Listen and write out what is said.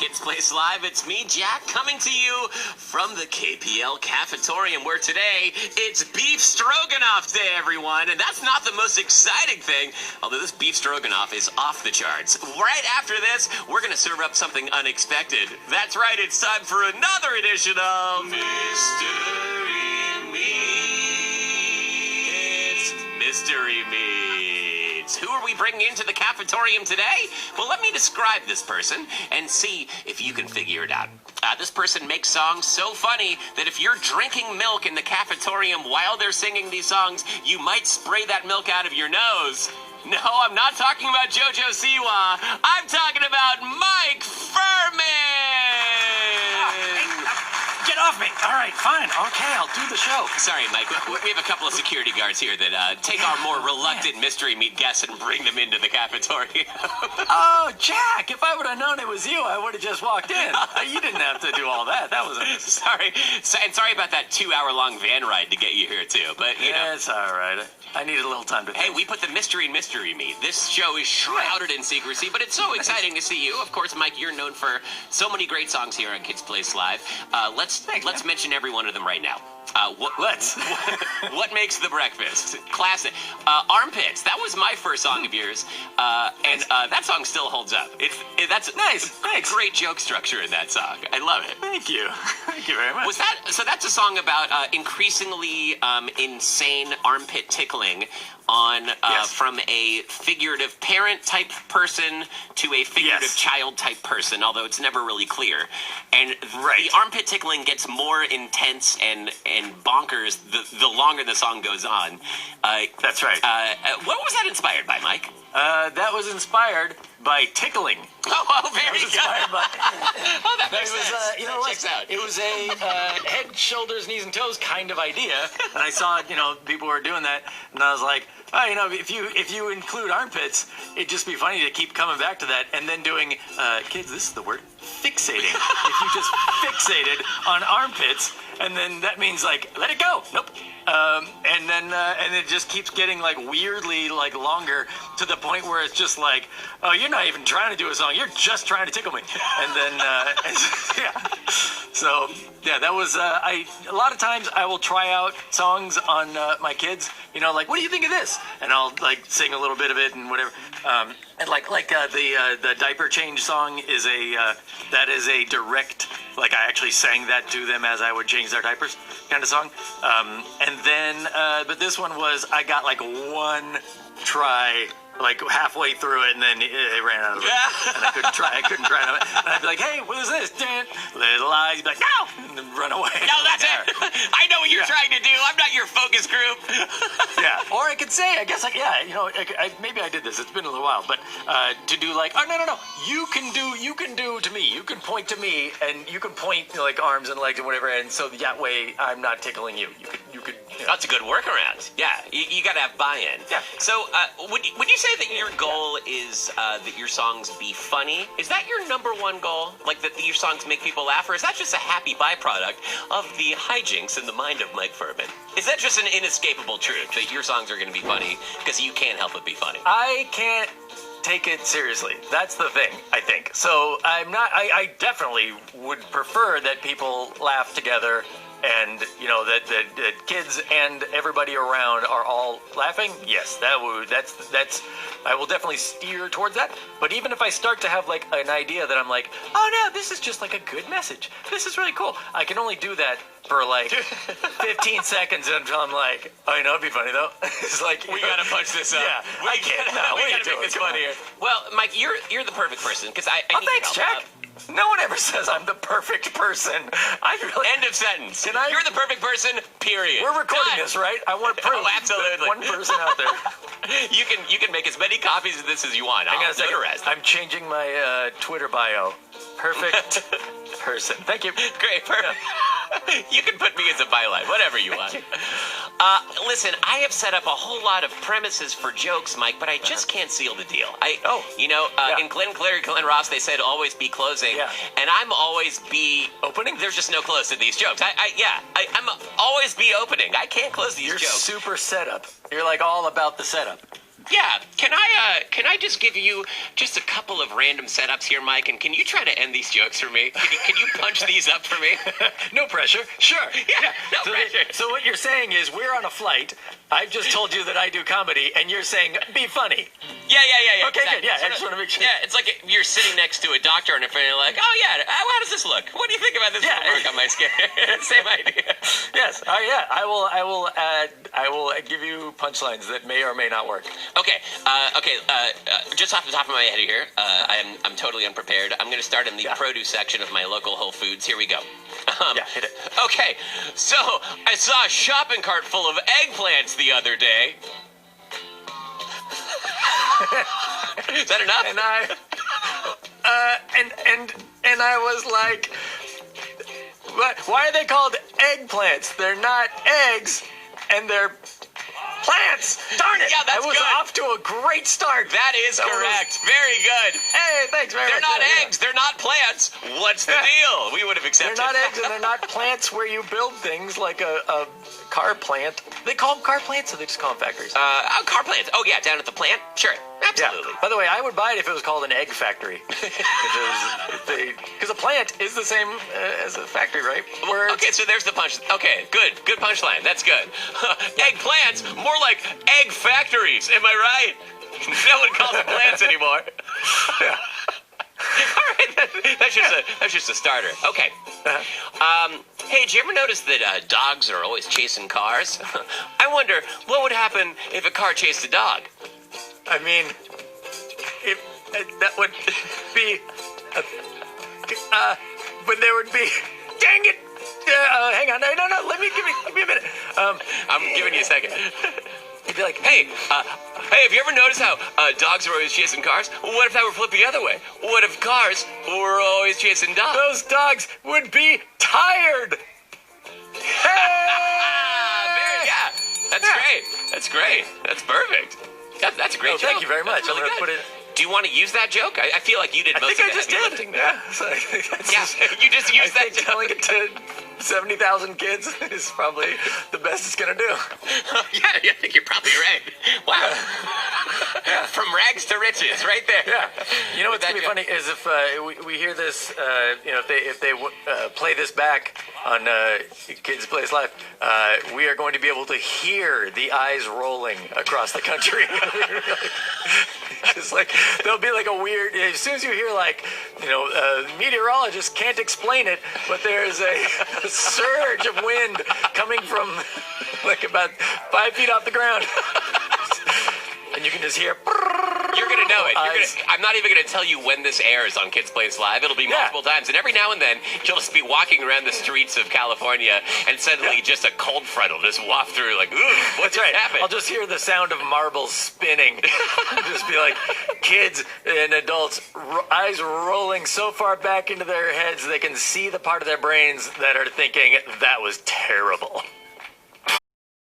Kids Place Live. It's me, Jack, coming to you from the KPL Cafetorium, where today it's Beef Stroganoff Day, everyone. And that's not the most exciting thing, although this Beef Stroganoff is off the charts. Right after this, we're going to serve up something unexpected. That's right, it's time for another edition of Mystery Meats. It's Mystery Meats. Who are we bringing into the cafetorium today? Well, let me describe this person and see if you can figure it out. This person makes songs so funny that if you're drinking milk in the cafetorium while they're singing these songs, you might spray that milk out of your nose. No, I'm not talking about JoJo Siwa. I'm talking about Mike Furman! Get off me! All right, fine. Okay, I'll do the show. Sorry, Mike. We have a couple of security guards here that take our more reluctant mystery meat guests and bring them into the cafetorium. Oh, Jack! If I would have known it was you, I would have just walked in. You didn't have to do all that. That was sorry. And sorry about that 2-hour-long van ride to get you here, too. But, you know. It's all right. I needed a little time to think. Hey, we put the mystery in mystery meat. This show is shrouded in secrecy, but it's so exciting to see you. Of course, Mike, you're known for so many great songs here on Kids Place Live. Let's mention every one of them right now. What makes the breakfast? Classic. Armpits. That was my first song of yours, and that song still holds up. That's nice. Thanks. Great joke structure in that song. I love it. Thank you. Thank you very much. That's a song about increasingly insane armpit tickling on from a figurative parent type person to a figurative child type person, although it's never really clear. And the armpit tickling gets more intense and bonkers the longer the song goes on. That's right. What was that inspired by, Mike? That was inspired by tickling. Oh, very good. That makes sense. You know what? Checks out. It was a head, shoulders, knees, and toes kind of idea, and I saw people were doing that, and I was like, oh, if you include armpits, it'd just be funny to keep coming back to that, and then doing, kids, this is the word, fixating. If you just fixated on armpits, and then that means like let it go. Nope. And then it just keeps getting like weirdly like longer to the point where it's just like, oh, you're not even trying to do a song, you're just trying to tickle me. And then so that was a lot of times I will try out songs on my kids, like, what do you think of this? And I'll like sing a little bit of it and whatever. And the diaper change song is that is a direct, like, I actually sang that to them as I would change their diapers kind of song. And then but this one was, I got like one try, like halfway through it, and then it ran out of it. And I couldn't try it. And I'd be like, hey, what is this? Little eyes. You'd be like, no! And then run away. No, that's it. I know what you're trying to do. I'm not your focus group. Or I could say, I guess, like, maybe I did this. It's been a little while. But to do like, oh, no. You can do to me. You can point to me, and you can point, like, arms and legs and whatever. And so that way, I'm not tickling you. You could. That's a good workaround. Yeah, you got to have buy-in. Yeah. So would you say that your goal is that your songs be funny? Is that your number one goal? Like that your songs make people laugh? Or is that just a happy byproduct of the hijinks in the mind of Mike Furman? Is that just an inescapable truth that your songs are going to be funny because you can't help but be funny? I can't take it seriously. That's the thing, I think. So I definitely would prefer that people laugh together, and that kids and everybody around are all laughing. Yes, that's I will definitely steer towards that. But even if I start to have like an idea that I'm like, oh no, this is just like a good message, this is really cool, I can only do that for like 15 seconds until I'm like, oh, it'd be funny though. It's like, we gotta punch this up. Yeah, we gotta make this funnier. Well, Mike, you're the perfect person because I need thanks, your help. Jack. No one ever says I'm the perfect person. End of sentence. You're the perfect person, period. We're recording this, right? I want proof. Oh, absolutely. One person out there. You can make as many copies of this as you want. Hang on a second. I'm changing my Twitter bio. Perfect person. Thank you. Great, perfect. You can put me as a byline, whatever you want. Listen, I have set up a whole lot of premises for jokes, Mike, but I just can't seal the deal. In Glenn Ross, they said always be closing, and I'm always be opening. There's just no close to these jokes. I'm always be opening. I can't close these jokes. You're super setup. You're like all about the setup. Yeah, can I just give you just a couple of random setups here, Mike, and can you try to end these jokes for me? Can you punch these up for me? No pressure. Sure. Yeah, no so, pressure. So what you're saying is we're on a flight. I've just told you that I do comedy, and you're saying be funny. Yeah. Okay, good. Yeah, I just want to make sure. Yeah, it's like you're sitting next to a doctor and you're like, oh yeah, how does this look? What do you think about this work on my skin? Same idea. Yes. Yeah. I will give you punchlines that may or may not work. Okay. Just off the top of my head here, I'm totally unprepared. I'm going to start in the produce section of my local Whole Foods. Here we go. Hit it. Okay, so I saw a shopping cart full of eggplants the other day. Is that enough? And I was like, why are they called eggplants? They're not eggs, and they're plants. Darn it! Yeah, that's I was good. off to a great start. That is correct. Very good. Hey, thanks very They're much. not eggs. They're not plants. What's the deal? We would have accepted. They're not eggs, and they're not plants where you build things like a car plant. They call them car plants, or they just call them factories? Car plants. Oh yeah, down at the plant. Sure, absolutely. Yeah. By the way, I would buy it if it was called an egg factory. Because a plant is the same as a factory, right? Okay, so there's the punch. Okay, good punchline. That's good. Eggplants, more like egg factories. Am I right? No one calls them plants anymore. All right, that's just a starter. Okay. Hey, did you ever notice that dogs are always chasing cars? I wonder what would happen if a car chased a dog. I mean, if that would be, but there would be. Dang it! Hang on, no. Give me a minute. I'm giving you a second. You'd be like, Hey, have you ever noticed how dogs are always chasing cars? What if that were flipped the other way? What if cars were always chasing dogs? those dogs would be tired. Hey! That's great. That's great. That's perfect. That's a great joke. Thank you very much. That's really I'm gonna good. put it. Do you want to use that joke? I feel like you did most I of think the I just heavy did. lifting there. Yeah, You just used that joke. telling it to 70,000 kids is probably the best it's gonna do. Yeah, I think you're probably right. Wow. From rags to riches, right there. Yeah. You know what's With gonna be that funny is if we hear this, if they play this back on Kids Place Live, we are going to be able to hear the eyes rolling across the country. It's like there'll be like a weird. As soon as you hear meteorologists can't explain it, but there's a surge of wind coming from like about 5 feet off the ground, and you can just hear. You're gonna know it. I'm not even gonna tell you when this airs on Kids Plays Live. It'll be multiple times, and every now and then you'll just be walking around the streets of California, and suddenly just a cold front will just waft through, like, ooh, what just happened? I'll just hear the sound of marbles spinning. Just be like, kids and adults, eyes rolling so far back into their heads they can see the part of their brains that are thinking that was terrible.